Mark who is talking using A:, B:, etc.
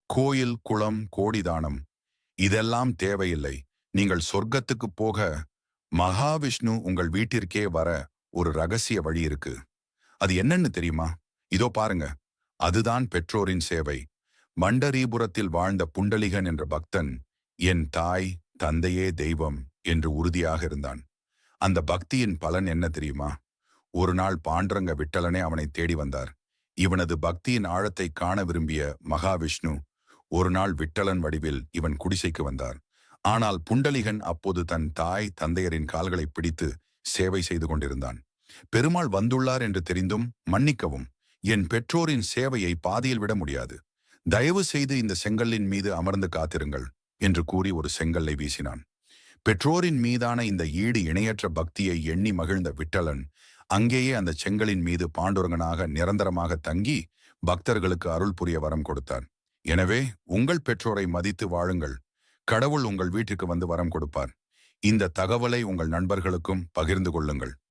A: கோயில், குளம், கோடிதானம் இதெல்லாம் தேவையில்லை. நீங்கள் சொர்க்கத்துக்கு போக மகாவிஷ்ணு உங்கள் வீட்டிற்கே வர ஒரு ரகசிய வழி இருக்கு. அது என்னன்னு தெரியுமா? இதோ பாருங்க. அதுதான் பெற்றோரின் சேவை. மண்டரீபுரத்தில் வாழ்ந்த புண்டலிகன் என்ற பக்தன் என் தாய், தந்தையே தெய்வம் என்று உறுதியாக இருந்தான். அந்த பக்தியின் பலன் என்ன தெரியுமா? ஒரு நாள் பாண்டரங்க விட்டலனே அவனை தேடி வந்தார். இவனது பக்தியின் ஆழத்தை காண விரும்பிய மகாவிஷ்ணு ஒரு நாள் விட்டலன் வடிவில் இவன் குடிசைக்கு வந்தார். ஆனால் புண்டலிகன் அப்போது தன் தாய் தந்தையரின் கால்களை பிடித்து சேவை செய்து கொண்டிருந்தான். பெருமாள் வந்துள்ளார் என்று தெரிந்தும், மன்னிக்கவும், என் பெற்றோரின் சேவையை பாதியில் விட முடியாது. தயவு செய்து இந்த செங்கல்லின் மீது அமர்ந்து காத்திருங்கள் என்று கூறி ஒரு செங்கல்லை வீசினான். பெற்றோரின் மீதான இந்த ஈடு இணையற்ற பக்தியை எண்ணி மகிழ்ந்த விட்டலன் அங்கேயே அந்த செங்கலின் மீது பாண்டுரங்கனாக நிரந்தரமாக தங்கி பக்தர்களுக்கு அருள் புரிய வரம் கொடுத்தார். எனவே உங்கள் பெற்றோரை மதித்து வாழுங்கள். கடவுள் உங்கள் வீட்டுக்கு வந்து வரம் கொடுப்பார். இந்த தகவலை உங்கள் நண்பர்களுக்கும் பகிர்ந்து கொள்ளுங்கள்.